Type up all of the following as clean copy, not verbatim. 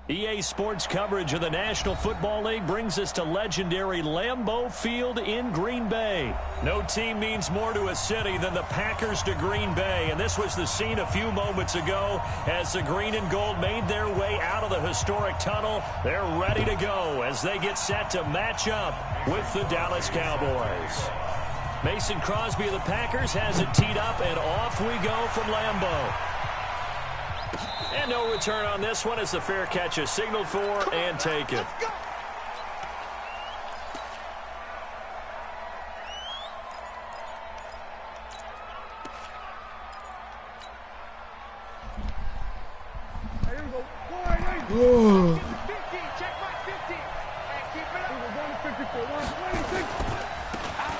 EA Sports coverage of the National Football League brings us to legendary Lambeau Field in Green Bay. No team means more to a city than the Packers to Green Bay, and this was the scene a few moments ago as the green and gold made their way out of the historic tunnel. They're ready to go as they get set to match up with the Dallas Cowboys. Mason Crosby of the Packers has it teed up, and off we go from Lambeau. And no return on this one as the fair catch is signaled for and taken.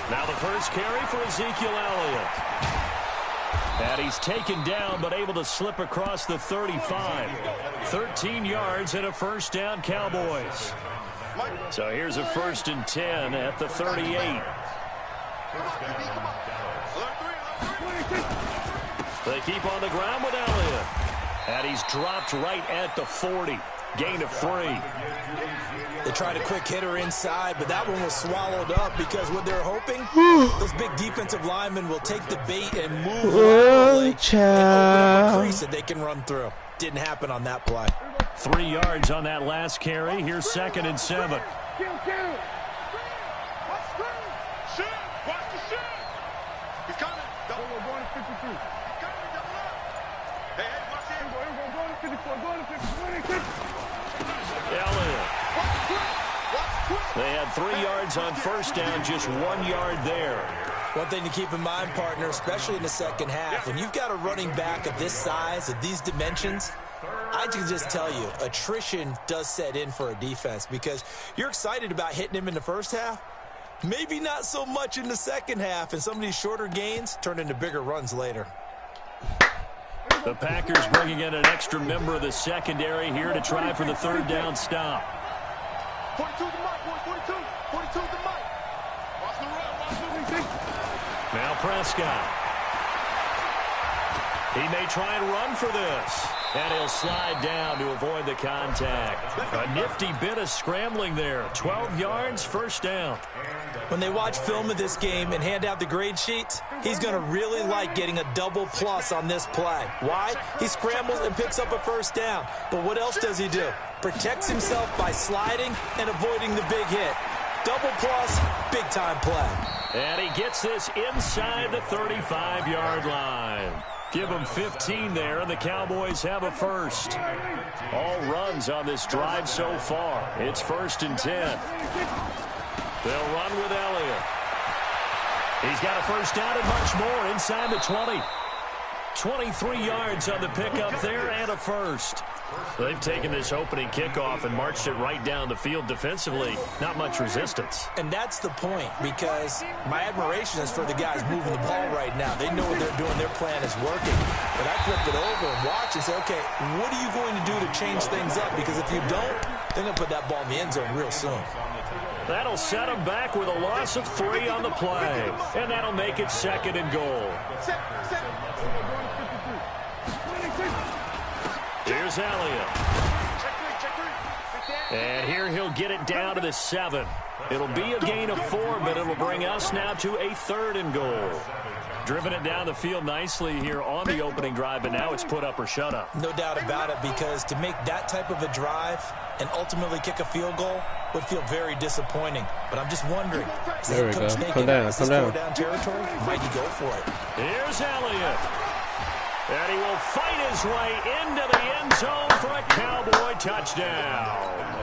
Now the first carry for Ezekiel Elliott. And he's taken down, but able to slip across the 35. 13 yards and a first down, Cowboys. So here's a 1st and 10 at the 38. They keep on the ground with Elliott. And he's dropped right at the 40. Gain of 3. They tried a quick hitter inside, but that one was swallowed up because what they're hoping, those big defensive linemen will take the bait and move laterally and open up a crease that they can run through. Didn't happen on that play. 3 yards on that last carry. Here's 2nd and 7. They had 3 yards on first down, just 1 yard there. One thing to keep in mind, partner, especially in the second half, when you've got a running back of this size, of these dimensions, I can just tell you, attrition does set in for a defense because you're excited about hitting him in the first half. Maybe not so much in the second half, and some of these shorter gains turn into bigger runs later. The Packers bringing in an extra member of the secondary here to try for the 3rd down stop. 42 to Mike, 42 to Mike. Watch the run, watch the run. Now Prescott. He may try and run for this. And he'll slide down to avoid the contact. A nifty bit of scrambling there. 12 yards, first down. When they watch film of this game and hand out the grade sheets, he's going to really like getting a double plus on this play. Why? He scrambles and picks up a first down. But what else does he do? Protects himself by sliding and avoiding the big hit. Double plus, big-time play. And he gets this inside the 35-yard line. Give them 15 there, and the Cowboys have a first. All runs on this drive so far. It's 1st and 10. They'll run with Elliott. He's got a first down and much more inside the 20. 23 yards on the pickup there and a first. They've taken this opening kickoff and marched it right down the field defensively. Not much resistance. And that's the point, because my admiration is for the guys moving the ball right now. They know what they're doing. Their plan is working. But I flipped it over and watched and say, okay, what are you going to do to change things up? Because if you don't, they're going to put that ball in the end zone real soon. That'll set them back with a loss of 3 on the play. And that'll make it 2nd and goal. Here's Elliott. And here he'll get it down to the 7. It'll be a gain of 4, but it'll bring us now to a 3rd and goal. Driven it down the field nicely here on the opening drive, but now it's put up or shut up. No doubt about it, because to make that type of a drive and ultimately kick a field goal would feel very disappointing. But I'm just wondering, is there we go. Come down, come down. Down territory? Might he go for it? Here's Elliott. And he will fight his way into the end zone for a Cowboy touchdown.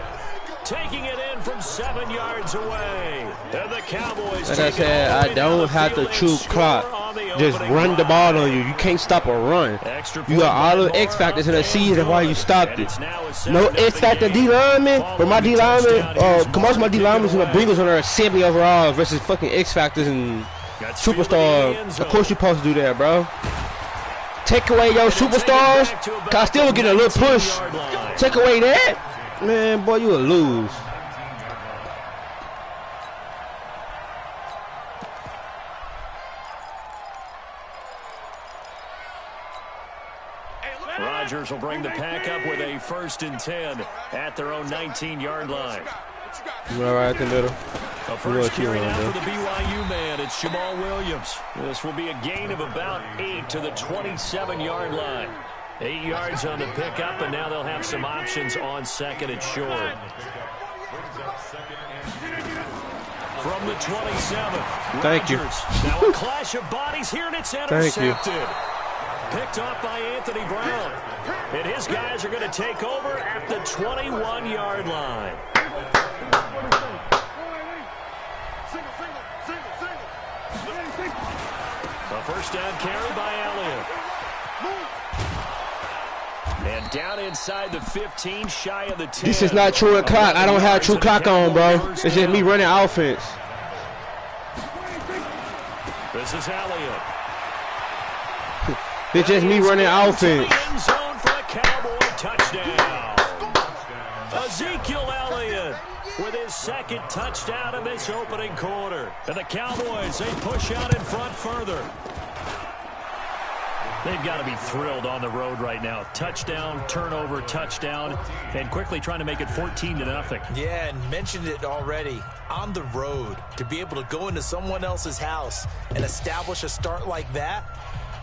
Taking it in from 7 yards away. And the Cowboys. Like I said, I don't have to chew clock. Just run the ball on you. You can't stop a run. You got all the X factors in the season why you stopped it. No X factor D lineman, but my D lineman, most of my D linemen in the Bengals on their assembly overall versus fucking X factors and superstar. Of course you supposed to do that, bro. Take away your superstars, cause I still get a little push. Take away that, man, boy, you will lose. Chargers will bring the pack up with a 1st and 10 at their own 19-yard line. Right at the middle. A first carry now for the BYU man. It's Jamal Williams. This will be a gain of about 8 to the 27-yard line. 8 yards on the pickup, and now they'll have some options on 2nd and short. From the 27. Thank you. Now a clash of bodies here, and it's intercepted. Picked off by Anthony Brown. And his guys are going to take over at the 21-yard line. A first down carry by Elliott. And down inside the 15, shy of the 10. This is not true clock. I don't have true clock on, bro. It's just me running offense. This is Elliott. It's just me running offense. End zone for a Cowboy touchdown. Ezekiel Elliott with his 2nd touchdown in this opening quarter. And the Cowboys, they push out in front further. They've got to be thrilled on the road right now. Touchdown, turnover, touchdown, and quickly trying to make it 14-0. Yeah, and mentioned it already. On the road, to be able to go into someone else's house and establish a start like that,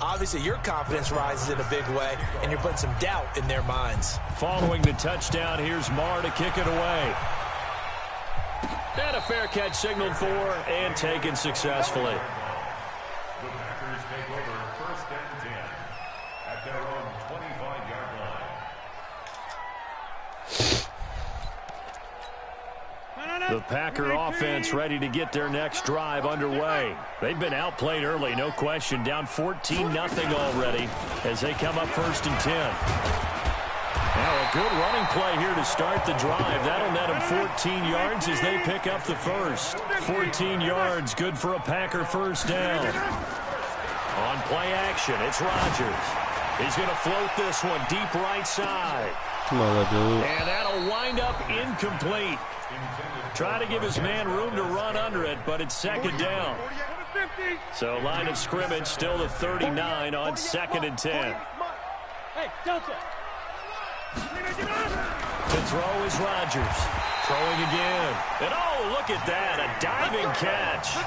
obviously your confidence rises in a big way, and you're putting some doubt in their minds. Following the touchdown, here's Marr to kick it away. And a fair catch signaled for and taken successfully. The Packer offense ready to get their next drive underway. They've been outplayed early, no question. Down 14-0 already as they come up 1st and 10. Now a good running play here to start the drive. That'll net them 14 yards as they pick up the first. 14 yards, good for a Packer first down. On play action, it's Rodgers. He's going to float this one deep right side. Come on, dude. And that'll wind up incomplete. Try to give his man room to run under it, but it's 2nd down. So line of scrimmage still the 39 on 2nd and 10. To throw is Rodgers. Throwing again. And oh, look at that, a diving catch.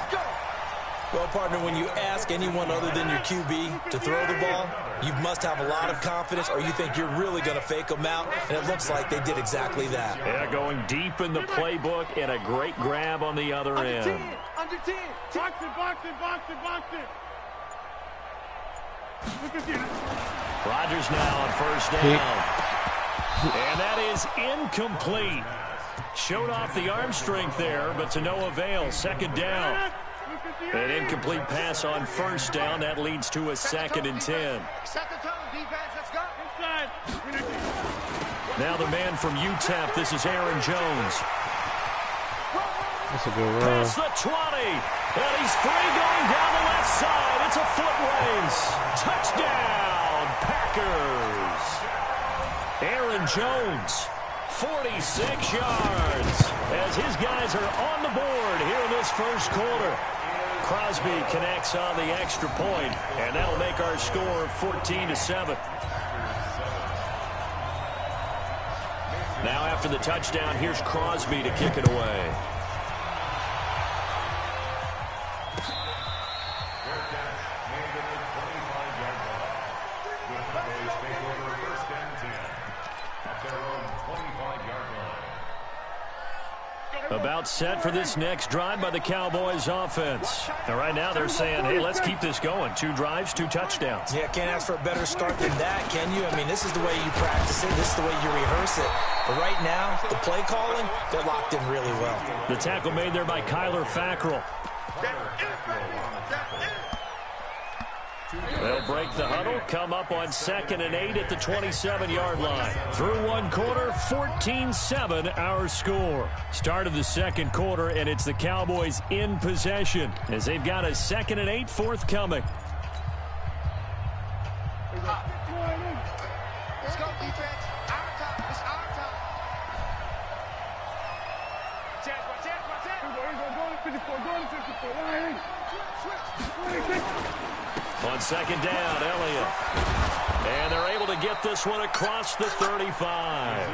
Well, partner, when you ask anyone other than your QB to throw the ball, you must have a lot of confidence, or you think you're really going to fake them out, and it looks like they did exactly that. Yeah, going deep in the playbook and a great grab on the other end. Under 10. Box it. Rodgers now on 1st down. And that is incomplete. Showed off the arm strength there, but to no avail. 2nd down. An incomplete pass on 1st down. That leads to a 2nd and 10. Set the tone, defense. Let's go. Inside. Now the man from UTEP. This is Aaron Jones. That's a good run. Past the 20. And he's free going down the left side. It's a foot race. Touchdown, Packers. Aaron Jones, 46 yards. As his guys are on the board here in this first quarter. Crosby connects on the extra point, and that'll make our score 14-7. Now after the touchdown, here's Crosby to kick it away. About set for this next drive by the Cowboys offense. And right now they're saying, hey, let's keep this going. 2 drives, 2 touchdowns. Yeah, can't ask for a better start than that, can you? I mean, this is the way you practice it. This is the way you rehearse it. But right now, the play calling, they're locked in really well. The tackle made there by Kyler Fackrell. They'll break the huddle, come up on 2nd and 8 at the 27-yard line. Through one quarter, 14-7 our score. Start of the second quarter, and it's the Cowboys in possession as they've got a 2nd and 8 forthcoming. Let's go, defense. Our time. It's our time. Chance. On second down, Elliott. And they're able to get this one across the 35.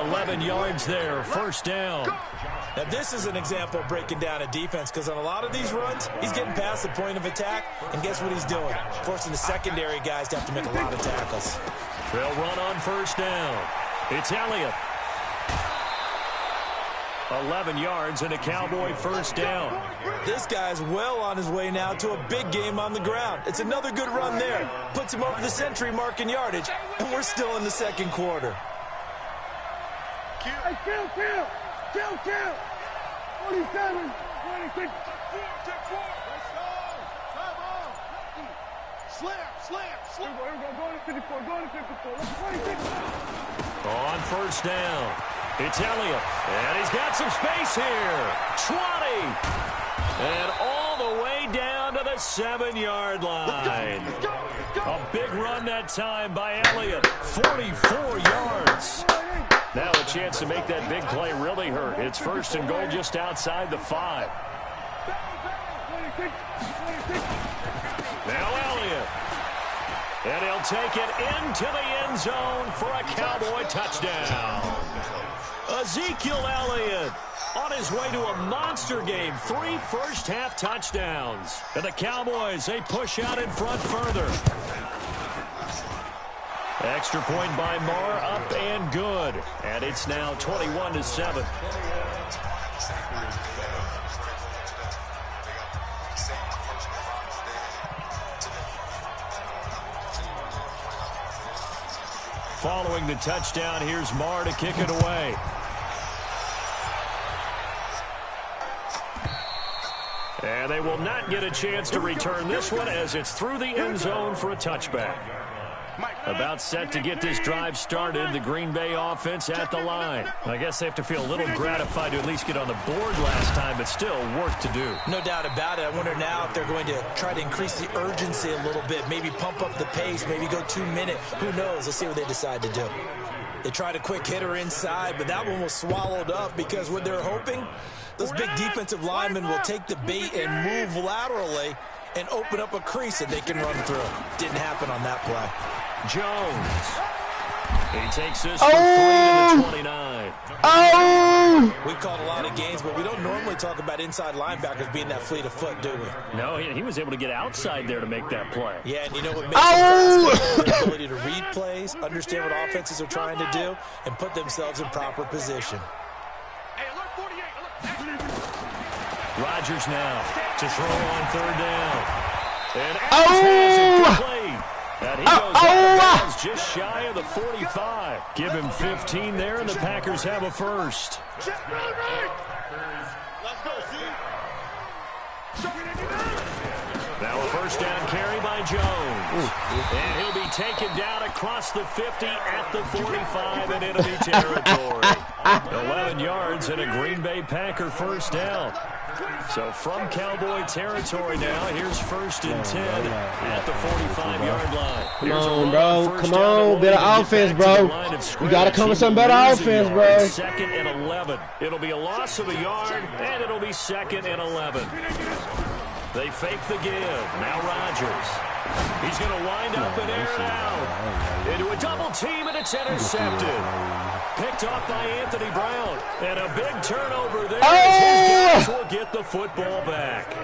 11 yards there, first down. Now, this is an example of breaking down a defense because on a lot of these runs, he's getting past the point of attack, and guess what he's doing? Forcing the secondary guys to have to make a lot of tackles. They'll run on first down. It's Elliott. 11 yards and a Cowboy first down. This guy's well on his way now to a big game on the ground. It's another good run there. Puts him over the century mark in yardage, and we're still in the second quarter. Kill. 47, 26, 4, check 4. Let's go. Come on. Slam. Here we go. Go to 54. Let's 26. On first down, it's Elliott. And he's got some space here. 20. And all the way down to the 7-yard line. Let's go. A big run that time by Elliott. 44 yards. Now a chance to make that big play really hurt. It's first and goal just outside the 5. Now Elliott. And he'll take it into the end zone for a Cowboy touchdown. Ezekiel Elliott on his way to a monster game. 3 first-half touchdowns. And the Cowboys, they push out in front further. Extra point by Marr, up and good. And it's now 21-7. Following the touchdown, here's Marr to kick it away. And they will not get a chance to return this one as it's through the end zone for a touchback. About set to get this drive started, the Green Bay offense at the line. I guess they have to feel a little gratified to at least get on the board last time, but still work to do. No doubt about it. I wonder now if they're going to try to increase the urgency a little bit, maybe pump up the pace, maybe go 2-minute. Who knows? Let's see what they decide to do. They tried a quick hitter inside, but that one was swallowed up because what they're hoping, those big defensive linemen will take the bait and move laterally and open up a crease that they can run through. Didn't happen on that play. Jones. He takes this from 3 to the 29. We've called a lot of games, but we don't normally talk about inside linebackers being that fleet of foot, do we? No, he was able to get outside there to make that play. Yeah, and you know what makes them fast? The ability to read plays, understand what offenses are trying to do, and put themselves in proper position. Hey, alert 48. Rodgers now to throw on third down. And Adams has it complete. And he goes out of bounds just shy of the 45. Give him 15 there, and the Packers have a first. Let's go, see. Now a first down carry by Jones. And he'll be taken down across the 50 at the 45 and enemy territory. 11 yards and a Green Bay Packer first down. So from Cowboy territory now, here's first and 10 at the 45-yard line. Come on, bro. Come on. Better offense, bro. You got to come with some better offense, bro. Second and 11. It'll be a loss of a yard, and it'll be second and 11. They fake the give. Now Rodgers. He's going to wind up and air it out. Into a double team, and it's intercepted. Picked off by Anthony Brown. And a big turnover there as his guys will get the football back.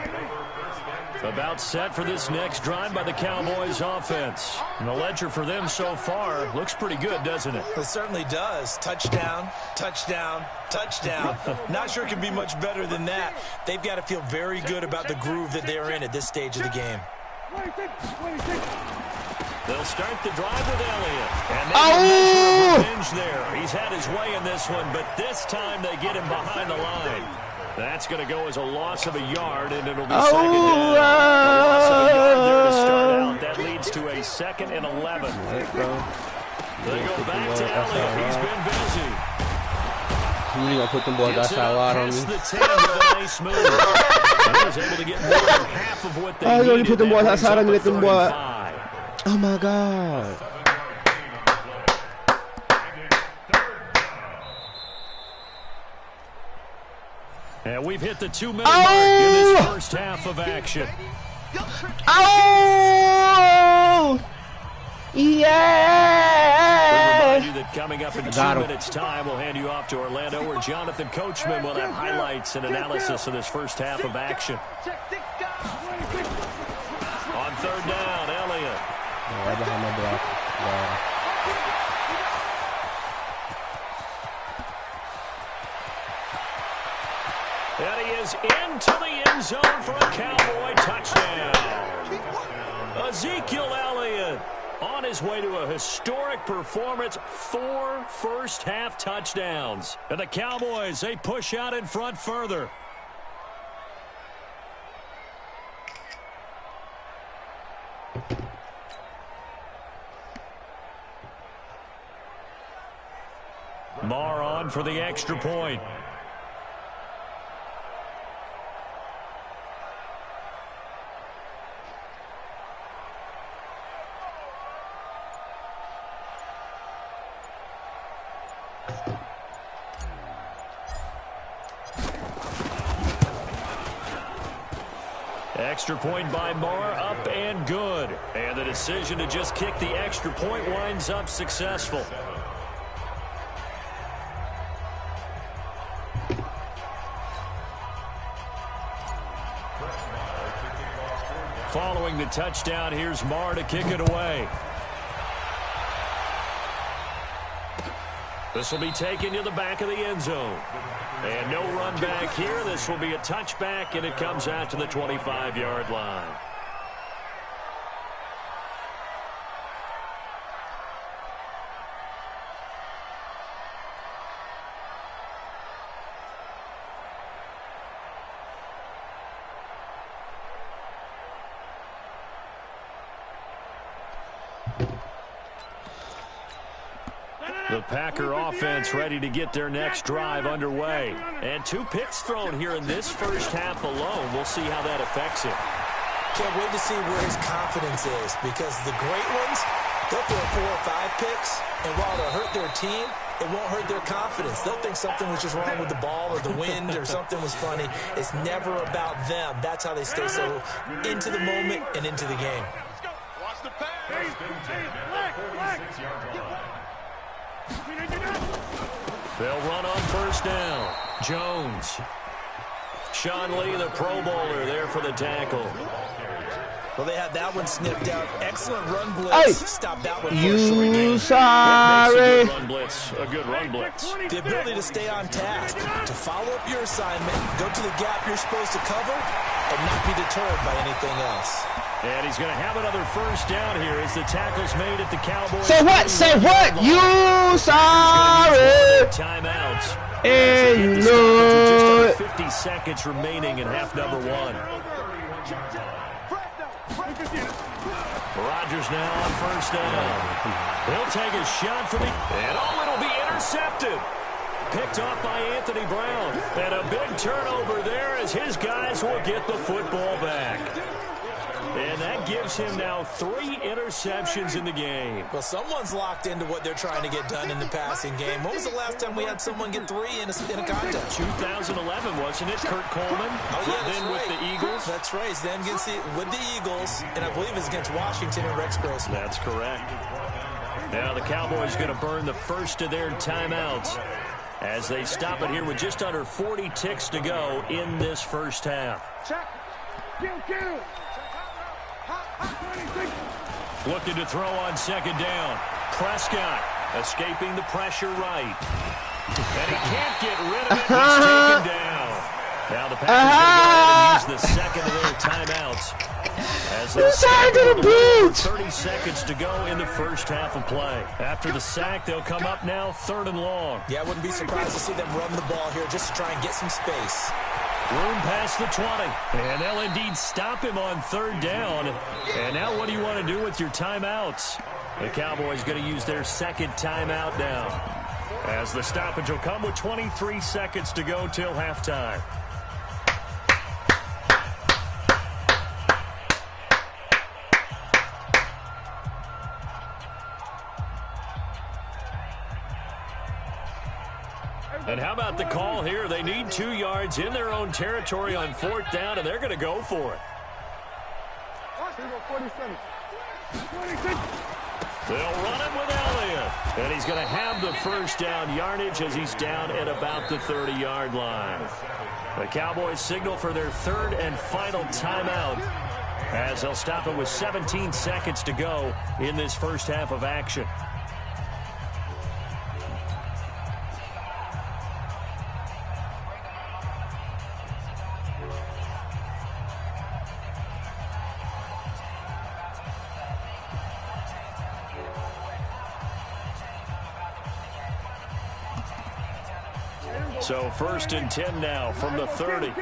About set for this next drive by the Cowboys offense. And the ledger for them so far looks pretty good, doesn't it? It certainly does. Touchdown, touchdown, touchdown. Not sure it can be much better than that. They've got to feel very good about the groove that they're in at this stage of the game. 26. They'll start the drive with Elliott. And they get a measure of revenge there. He's had his way in this one, but this time they get him behind the line. That's going to go as a loss of a yard, and it'll be second down. A loss of a yard there to start out. That leads to a second and 11. They go back to Elliott. He's been busy. You gonna put them boys outside wide on me? The 10 with a nice move. And he was able to get more than half of what they needed. You put them boys outside on me, let them boys. 35. Oh my God. And we've hit the 2-minute mark in this first half of action. Oh! Yeah! We remind you that coming up in 2 minutes' time, we'll hand you off to Orlando, where Jonathan Coachman will have highlights and analysis of this first half of action. On third down, Elliott. Right behind my block. And he is into the end zone for a Cowboy touchdown. Ezekiel Elliott on his way to a historic performance, 4 first-half touchdowns. And the Cowboys, they push out in front further. Marr on for the extra point. Extra point by Marr, up and good. And the decision to just kick the extra point winds up successful. Following the touchdown, here's Marr to kick it away. This will be taken to the back of the end zone. And no run back here. This will be a touchback, and it comes out to the 25-yard line. The Packer offense ready to get their next drive underway. And 2 picks thrown here in this first half alone. We'll see how that affects him. Can't wait to see where his confidence is, because the great ones, they'll throw 4 or 5 picks, and while it'll hurt their team, it won't hurt their confidence. They'll think something was just wrong with the ball or the wind or something was funny. It's never about them. That's how they stay so into the moment and into the game. Watch the pass. They'll run on first down. Jones. Sean Lee, the Pro Bowler, there for the tackle. Well, they had that one sniffed out. Excellent run blitz. Hey, Stop that one for a you short gain. sorry. A good run blitz. The ability to stay on task, to follow up your assignment, go to the gap you're supposed to cover, and not be deterred by anything else. And he's going to have another first down here as the tackle's made at the Cowboys. Say what? Say what? You sorry. Timeouts. And you Just know under it. 50 seconds remaining in half number 1. Rodgers now on first down. He'll take a shot for the... And it'll be intercepted. Picked off by Anthony Brown. And a big turnover there as his guys will get the football back. And that gives him now 3 interceptions in the game. Well, someone's locked into what they're trying to get done in the passing game. When was the last time we had someone get 3 in a contest? 2011, wasn't it? Kurt Coleman. Oh, yeah, that's then right. with the Eagles. That's right. He's then with the Eagles, and I believe it's against Washington and Rex Grossman. That's correct. Now the Cowboys going to burn the first of their timeouts as they stop it here with just under 40 ticks to go in this first half. Check. Kill. Looking to throw on second down. Prescott escaping the pressure right. And he can't get rid of it. He's taken down. Now the Packers going to go ahead and use the second of their timeouts. As they sack the 30 seconds to go in the first half of play. After the sack, they'll come up now 3rd and long. Yeah, I wouldn't be surprised to see them run the ball here just to try and get some space. Room past the 20. And they'll indeed stop him on 3rd down. And now what do you want to do with your timeouts? The Cowboys going to use their second timeout now, as the stoppage will come with 23 seconds to go till halftime. And how about the call here? They need 2 yards in their own territory on 4th down, and they're going to go for it. 47. 26. They'll run him with Elliott. And he's going to have the first down yardage as he's down at about the 30-yard line. The Cowboys signal for their third and final timeout as they'll stop it with 17 seconds to go in this first half of action. So first and 10 now from the 30. Check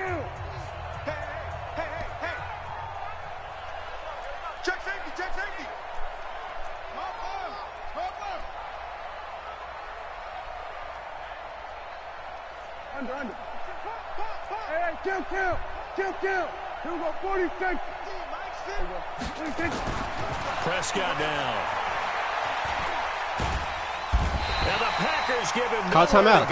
safety, check safety. Under. Hey, kill. Here we go, 46. Prescott now. Now the Packers give him Call timeout.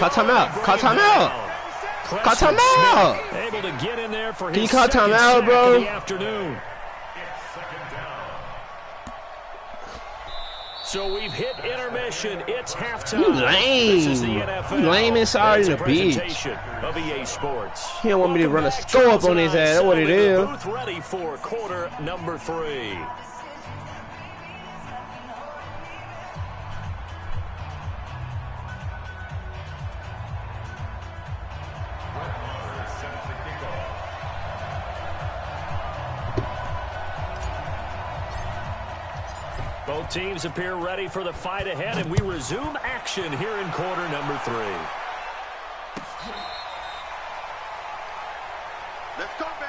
Able to get in there for his Can you call second timeout, sack bro? of the afternoon. So we've hit intermission. It's halftime. You lame. This is the NFL. You lame and sorry It's to a the beach. presentation of EA Sports. He don't want me to run a score up on his ass. That's what it is. Booth ready for quarter number 3. Both teams appear ready for the fight ahead, and we resume action here in quarter number 3. Let's go, baby.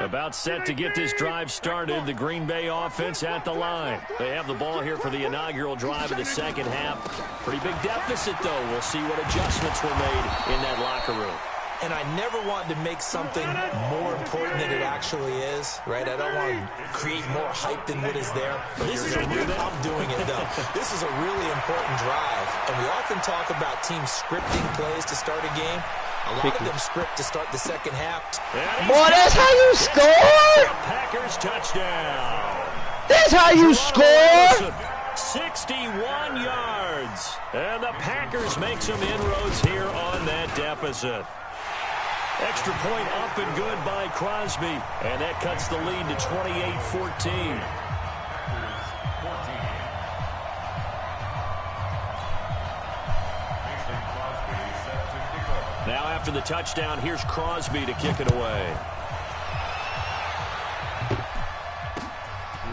About set to get this drive started. The Green Bay offense at the line. They have the ball here for the inaugural drive of the second half. Pretty big deficit, though. We'll see what adjustments were made in that locker room. And I never want to make something more important than it actually is, right? I don't want to create more hype than what is there. This is I'm doing it, though. This is a really important drive. And we often talk about teams scripting plays to start a game. A lot of them script to start the second half. Boy, that's how you score. Packers touchdown. That's how you score. 61 yards. And the Packers make some inroads here on that deficit. Extra point up and good by Crosby. And that cuts the lead to 28-14. Now after the touchdown, here's Crosby to kick it away.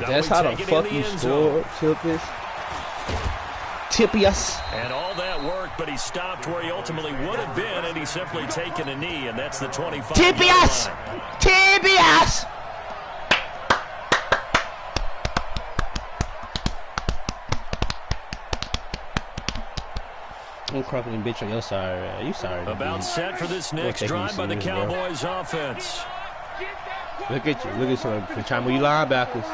That's how the fuck you score, Tippius. And all that work, but he stopped where he ultimately would have been, and he's simply taken a knee, and that's the 25. Tippius! Tippius! I'm cropping and bitch on your side. You sorry. About set for this next drive by the Cowboys offense. Look at you. Look at some time when you linebackers.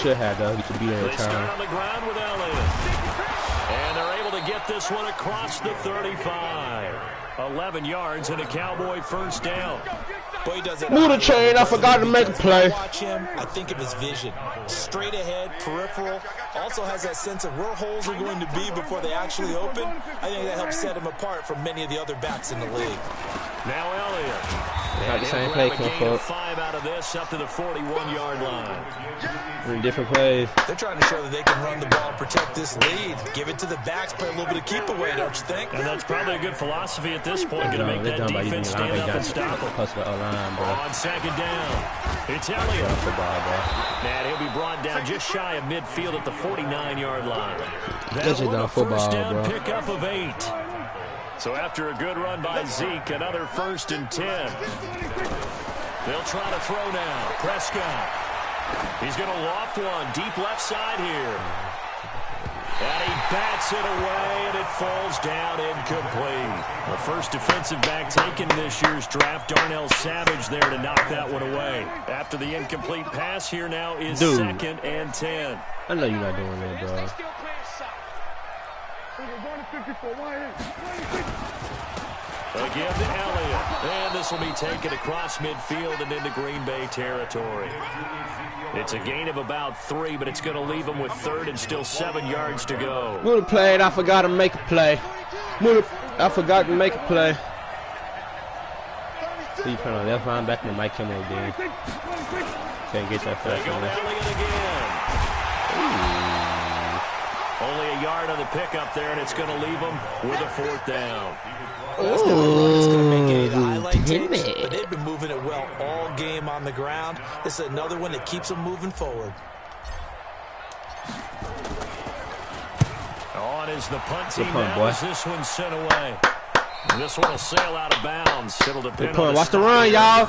Should have, though. You should be there in They start time. on the ground with Elliott. And they're able to get this one across the 35. 11 yards and a Cowboy first down. Boy, he does it. Move the chain. I forgot to make a play. Watch him. I think of his vision. Straight ahead, peripheral. Also has that sense of where holes are going to be before they actually open. I think that helps set him apart from many of the other backs in the league. Now Elliott. Not the same He'll play, grab a gain Coach. of 5 out of this up to the 41-yard line. We're in different plays. They're trying to show that they can run the ball and protect this lead. Give it to the backs, play a little bit of keep away, don't you think? And that's probably a good philosophy at this point. Going to make that defense stand up and stop them. On second down, it's Elliott. And he'll be brought down just shy of midfield at the 49-yard line. That's a first down pickup of 8. So after a good run by Zeke, another 1st and 10. They'll try to throw now. Prescott. He's going to loft one deep left side here. And he bats it away, and it falls down incomplete. The first defensive back taken this year's draft, Darnell Savage, there to knock that one away. After the incomplete pass, here now is 2nd and 10. I know you're not doing that, bro. Again to Elliott. And this will be taken across midfield and into Green Bay territory. It's a gain of about 3, but it's going to leave them with 3rd and still 7 yards to go. Would have played. I forgot to make a play. I forgot to make a play. So you turn on left line back and Mike Kimmel again. Can't get that fast. They go to Elliott again. Only a yard on the pickup there, and it's going to leave them with a 4th down. That's going to make any highlight tapes, but they've been moving it well all game on the ground. This is another one that keeps them moving forward. On is the punt team now as this one's sent away. And this one will sail out of bounds. It'll depend on watch the run, y'all.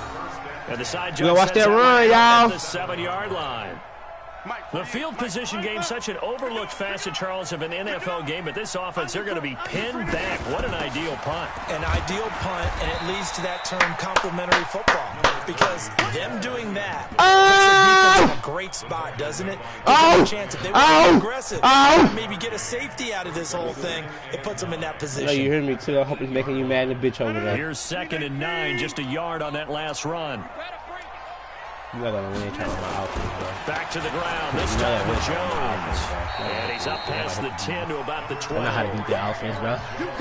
And the side watch that run, y'all. The 7-yard line. The field position game, such an overlooked facet, Charles, of an NFL game, but this offense, they're going to be pinned back. What an ideal punt. An ideal punt, and it leads to that term complementary football, because them doing that puts the defense in a great spot, doesn't it? Gives them a chance if they want to be aggressive, maybe get a safety out of this whole thing, it puts them in that position. No, you heard me too. I hope he's making you mad and a bitch over there. Here's 2nd and 9, just a yard on that last run. You're not gonna win my offense, bro. Back to the ground, this time with Jones. And he's up past the 10 to about the 12. I know how to beat the offense, bro.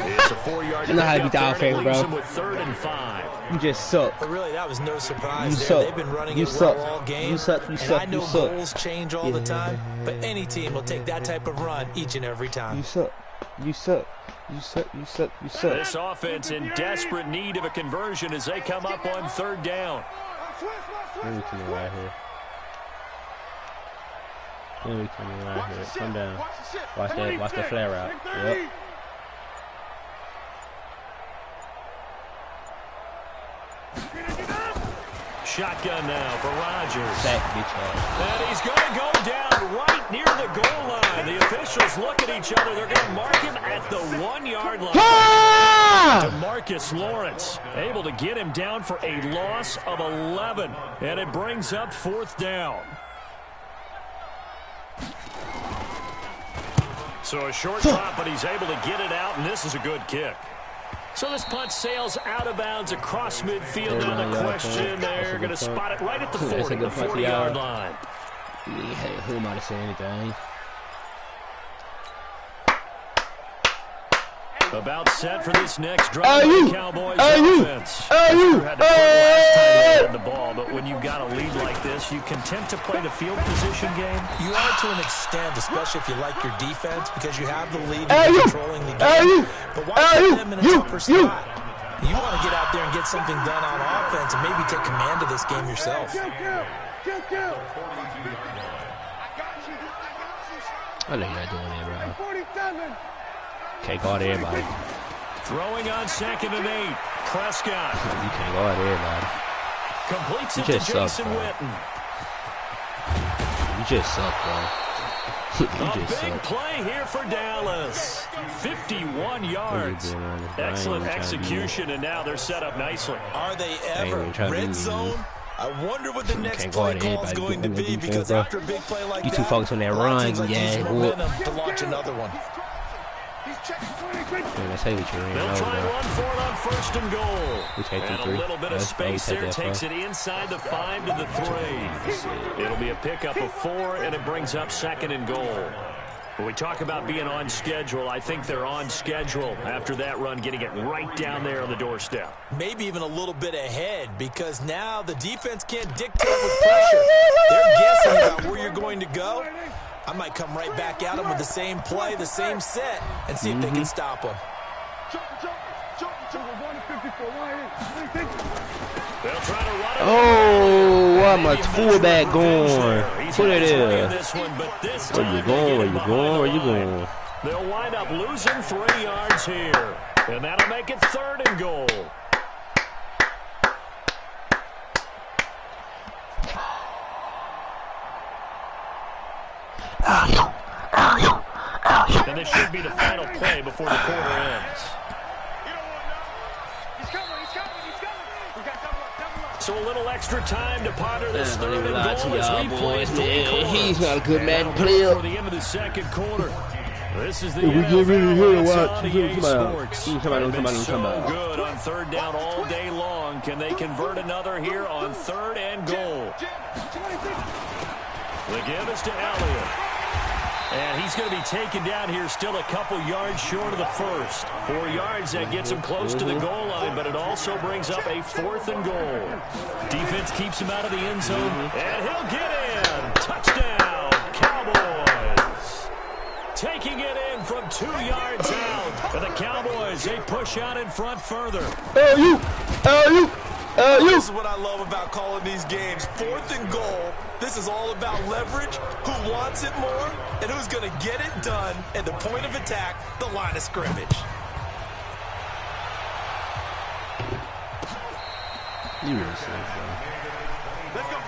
It's a 4-yard. I know how to beat the offense, bro. With 3rd and 5. You just suck. But really, that was no surprise. You there. suck. They've been running You it suck. well all game. You suck. You suck. And I know You suck. goals change all the time, but any team will take that type of run each and every time. You suck. You suck. You suck. You suck. You suck. This offense in desperate need of a conversion as they come up on 3rd down. Let me come in right here. Let me come in right here. Come down. Watch that flare route. Yep. Shotgun now for Rodgers. Sack, bitch ass. And he's going to go down right near the goal line. The officials look at each other. They're going to mark him at the 1-yard line. DeMarcus Lawrence able to get him down for a loss of 11. And it brings up 4th down. So a short drop, but he's able to get it out, and this is a good kick. So this punt sails out of bounds across midfield. Now the question, they're going to spot it right at the 40, the 40-yard line. Hey, who might have said anything? About set for this next drive by the Cowboys offense. Had to put last time they had the ball, but when you've got a lead like this, you content to play the field position game? You are to an extent, especially if you like your defense, because you have the lead and you're controlling the game. But why put them in a tougher spot? You want to get out there and get something done on offense and maybe take command of this game yourself. I know you're not doing that, bro. Can't guard everybody. Throwing on 2nd and 8. Prescott. You can't guard everybody. Completes it to Jason Witten. You just suck, bro. A big play here for Dallas. 51 yards. Excellent execution, and now they're set up nicely. Are they ever? Red zone? I wonder what the next play call is going to be, because after a big play like that, you too focused on that run, yeah. To launch another one. Man, that's how you They'll try and run for it on 1st and goal. And a little bit of space there takes it inside the 5 to the 3. It'll be a pickup of 4, and it brings up 2nd and goal. When we talk about being on schedule, I think they're on schedule after that run, getting it right down there on the doorstep. Maybe even a little bit ahead, because now the defense can't dictate with pressure. They're guessing about where you're going to go. I might come right back at them with the same play, the same set, and see if they can stop them. Oh, why my fullback going? Put it in. Where you going? Where you going? Where you going? They'll wind up losing 3 yards here, and that'll make it 3rd and goal. And And this should be the final play before the quarter ends. So a little extra time to ponder this third and goal as we play He's not a good man player. For the end of the second quarter. This is the we get really here to watch. EA Sports. They've been so good on third down all day long. Can they convert another here on third and goal? The give is to Elliott. And he's going to be taken down here still a couple yards short of the first. 4 yards, that gets him close to the goal line, but it also brings up a 4th and goal. Defense keeps him out of the end zone, and he'll get in. Touchdown, Cowboys. Taking it in from 2 yards out. And the Cowboys, they push out in front further. This is what I love about calling these games. 4th and goal. This is all about leverage, who wants it more, and who's going to get it done at the point of attack, the line of scrimmage. You really said so. Let's go.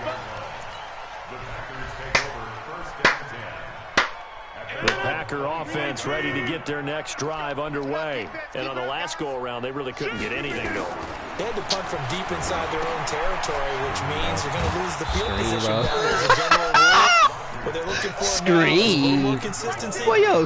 The Packer offense ready to get their next drive underway. And on the last go-around, they really couldn't get anything going. They had to punt from deep inside their own territory, which means you're going to lose the field position down as a general rule. What they're looking for now is a little more consistency. Boy, yo,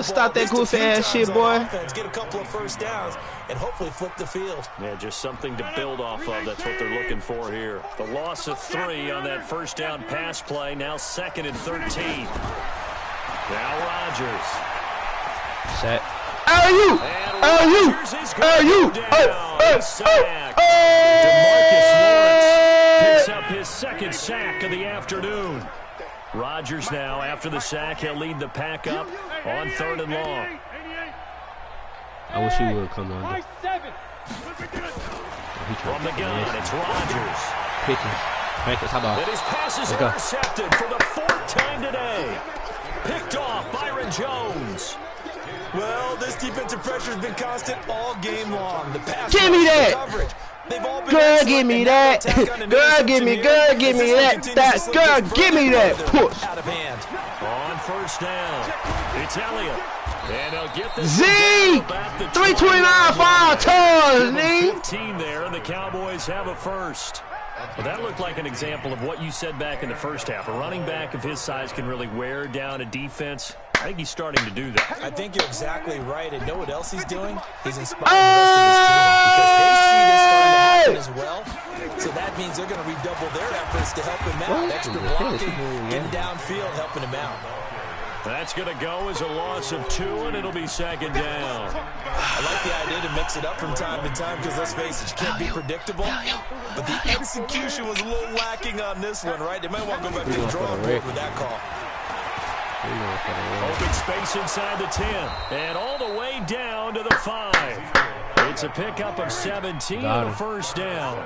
stop that goofy ass shit, boy. Get a couple of first downs and hopefully flip the field. Yeah, just something to build off of. That's what they're looking for here. The loss of 3 on that first down pass play. Now 2nd and 13. Now Rodgers. Set. LU! DeMarcus Lawrence picks up his 2nd sack of the afternoon. Rodgers now, after the sack, he'll lead the pack up on 3rd and long. I wish he would come on. From the gun, it's Rodgers. Pickens, how about? And his pass is intercepted for the 4th time today. Picked off Byron Jones. Well, this defensive pressure has been constant all game long. The pass give me that. Coverage. They've all been girl, give me that. Girl, give me that. Girl, give me that. Push. Out of hand. On first down, it's Elliott. And they'll get this. Z! 329 5 tons, 15 there, and the Cowboys have a first. Well, that looked like an example of what you said back in the first half. A running back of his size can really wear down a defense. I think he's starting to do that. I think you're exactly right. And know what else he's doing? He's inspiring the rest of his team because they see this starting to happen as well. So that means they're going to redouble their efforts to help him out. Extra blocking, getting downfield, helping him out. That's going to go as a loss of 2, and it'll be 2nd down. I like the idea to mix it up from time to time because, let's face it, you can't be predictable. But the execution was a little lacking on this one, right? They might want to go back to the drawing board with that call. Open space inside the 10, and all the way down to the 5. It's a pickup of 17 and a first down.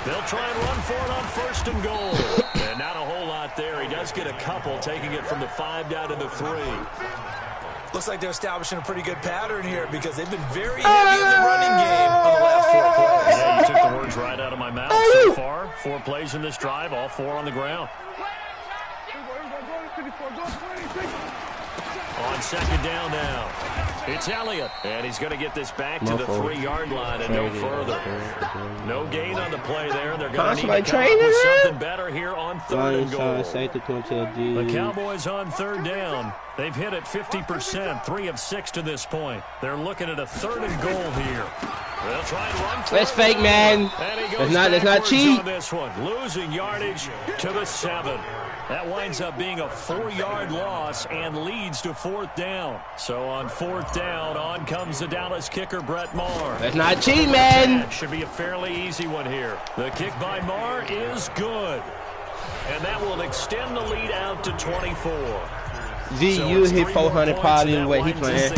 They'll try and run for it on 1st and goal. And not a whole lot there. He does get a couple, taking it from the 5 down to the 3. Looks like they're establishing a pretty good pattern here because they've been very heavy in the running game on the last 4 plays. Yeah, you took the words right out of my mouth so far. 4 plays in this drive, all 4 on the ground. On 2nd down now, it's Elliott, and he's going to get this back to the 3-yard line and no further. No gain on the play there. They're going to need to come up with something better here on 3rd and goal. The Cowboys on 3rd down. They've hit it 50%, 3 of 6 to this point. They're looking at a 3rd and goal here. They'll try and run for That's fake, man. That's not cheap. On this one, losing yardage to the 7. That winds up being a 4-yard loss and leads to 4th down. So on 4th down, on comes the Dallas kicker, Brett Maher. That's not cheap, man. That should be a fairly easy one here. The kick by Maher is good. And that will extend the lead out to 24. Z, so you hit 400 probably the way he playing. This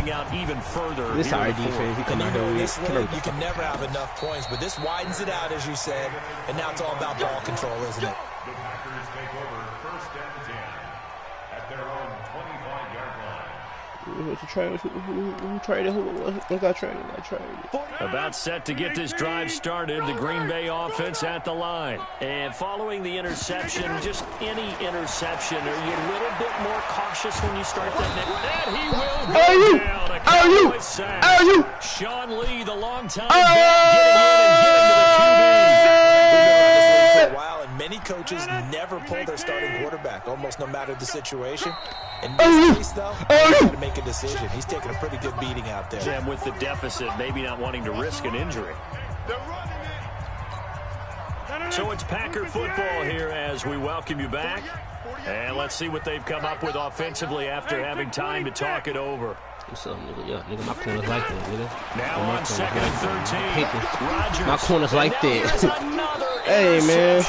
is our defense. He come out here with you can never have enough points, but this widens it out, as you said, and now it's all about ball control, isn't it? Who traded? Who got traded? About set to get this drive started. The Green Bay offense at the line. And following the interception, just any interception, are you a little bit more cautious when you start that next? And he will go down. A Cowboys sack. Sean Lee, the longtime vet, getting in and getting to the QB. For a while, and many coaches never pull their starting quarterback, almost no matter the situation. In this case, though, he's got to make a decision. He's taking a pretty good beating out there. Jim, with the deficit, maybe not wanting to risk an injury. So it's Packer football here as we welcome you back. And let's see what they've come up with offensively after having time to talk it over. What's up, nigga? Yeah, nigga, my corner's like that, nigga. Now on second and 13. Rogers. My corner's like that. Hey, man.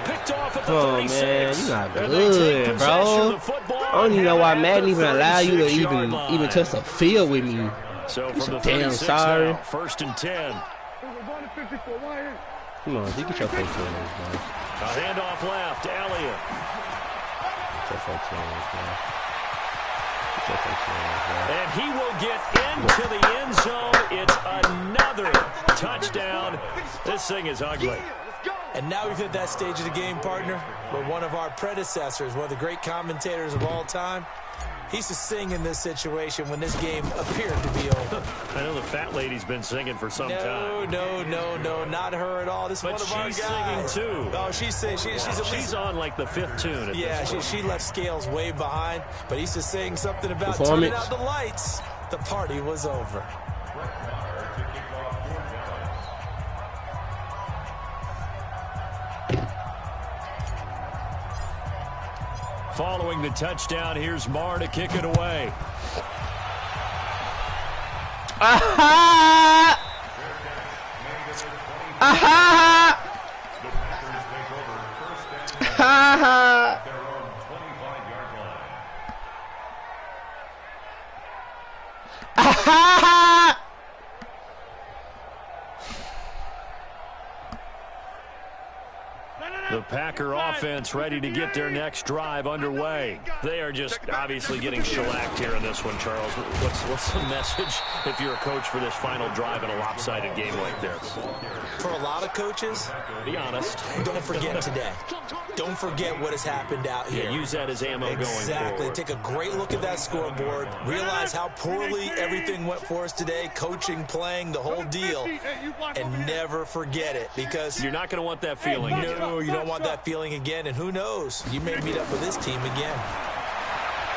Picked off at the Oh, 36. man, you not good, bro. I don't even know why Madden even allow you to even touch the field with me. So I'm from so the damn 36 sorry. now, first and 10. Come on, you get your face on this, man. A handoff left, Elliott. Get your face on this, man. Get your face on this, man. And he will get into the end zone. It's another touchdown. This thing is ugly. And now we've hit that stage of the game, partner, where one of our predecessors, one of the great commentators of all time, he used to sing in this situation when this game appeared to be over. I know the fat lady's been singing for some time. No, not her at all. This is But one of our she's guys. singing, too. Oh, she's at least... She's on like the 5th tune at Yeah, this point. she left Scales way behind, but he used to sing something about Performance. turning out the lights. The party was over. Following the touchdown, here's Marr to kick it away. Aha! Aha! Aha! Aha! The Packer offense ready to get their next drive underway. They are just obviously getting shellacked here in this one, Charles. What's the message if you're a coach for this final drive in a lopsided game like this? For a lot of coaches, Be honest. don't forget today. Don't forget what has happened out here. Yeah, use that as ammo going Exactly. forward. Take a great look at that scoreboard. Realize how poorly everything went for us today. Coaching, playing, the whole deal. And never forget it, because You're not going to want that feeling again. no, you don't want that feeling again. And who knows? You may meet up with this team again.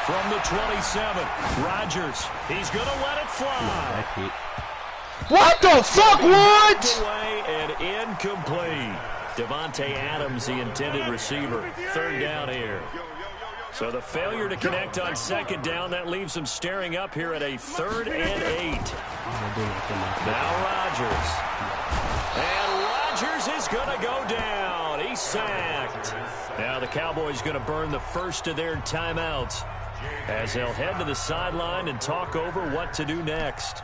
From the 27, Rogers. He's going to let it fly. What the fuck, what? Away and incomplete. Devontae Adams, the intended receiver. Third down here. So the failure to connect on second down, that leaves them staring up here at a 3rd and 8. Now Rodgers. And Rodgers is going to go down. He's sacked. Now the Cowboys going to burn the first of their timeouts as they'll head to the sideline and talk over what to do next.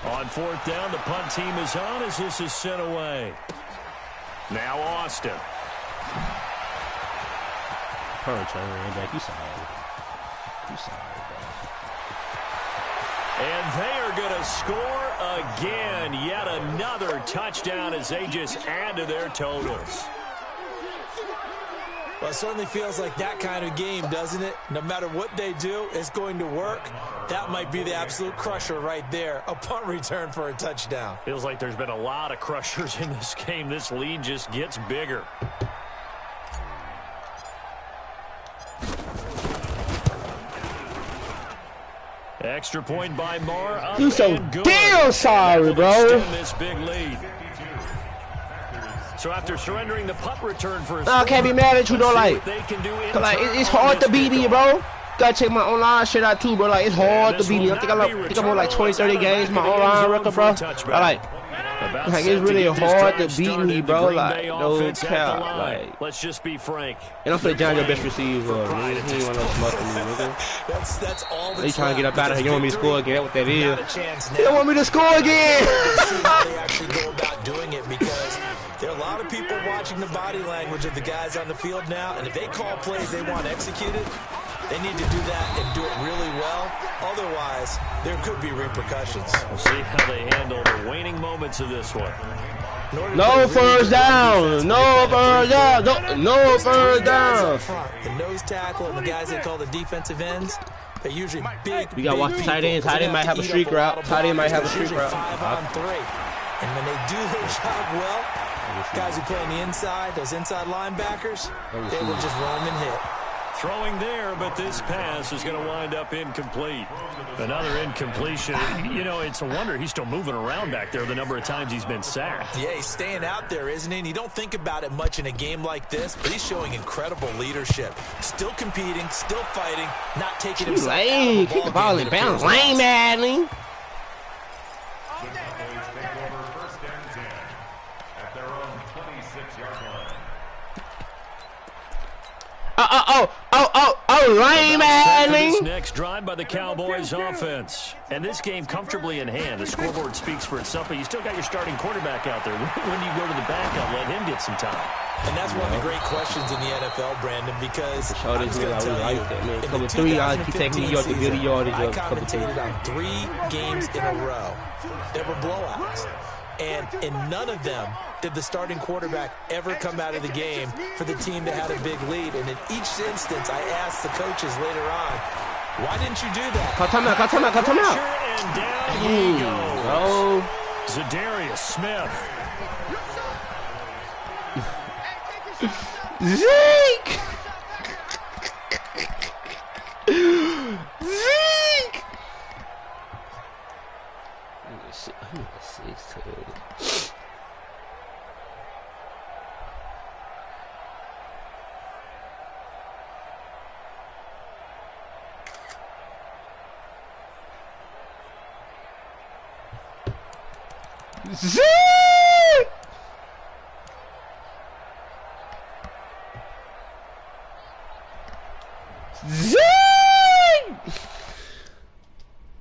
On 4th down, the punt team is on as this is sent away. Now Austin. You sorry, And they are going to score again. Yet another touchdown as they just add to their totals. Well, it certainly feels like that kind of game, doesn't it? No matter what they do, it's going to work. That might be the absolute crusher right there. A punt return for a touchdown. Feels like there's been a lot of crushers in this game. This lead just gets bigger. Extra point by Marr. You so damn sorry, bro. This big lead. So after surrendering the punt return for a I can't be mad at you, though. Like it's hard to beat me, bro. Gotta check my online shit out too, bro. Like it's hard to beat me. I think I'm on like 20, 30 games my online record, bro. Like it's really hard to beat me, bro. Like no cap. Like let's just be frank. And I'm finna join your best receiver. He ain't want no smoke from me, nigga. That's all. They trying to get up out of here. You want me to score again? That's what that is. You don't want me to score again. See how they actually go about doing it, because there are a lot of people watching the body language of the guys on the field now, and if they call plays they want executed, they need to do that and do it really well. Otherwise, there could be repercussions. We'll see how they handle the waning moments of this one. No first down. No first down. No first down. The nose tackle and the guys they call the defensive ends, they're usually big. You gotta watch the tight ends. Tight end might have a streak route. Tight end might have a streak route. 5 on 3. And when they do their job well, guys who play on the inside, those inside linebackers, they will just roam and hit. Throwing there, but this pass is going to wind up incomplete. Another incompletion. You know, it's a wonder he's still moving around back there the number of times he's been sacked. Yeah, he's staying out there, isn't he? And you don't think about it much in a game like this, but he's showing incredible leadership. Still competing, still fighting, not taking himself out of Keep the ball in bounds. Lame, Adley. Lame, This next drive by the Cowboys offense. And this game comfortably in hand. The scoreboard speaks for itself, but you still got your starting quarterback out there. When do you go to the backup, let him get some time? And that's one of the great questions in the NFL, Brandon, because I'm just going to tell you, in the 2015 season, I commentated on 3 games in a row. There were blowouts. And in none of them did the starting quarterback ever come out of the game for the team that had a big lead. And in each instance, I asked the coaches later on, why didn't you do that? Call timeout, call timeout, call timeout. And down he goes. Oh. Zadarius Smith. Zeke! Zeke! I need a 6 to Zeke! Zeke!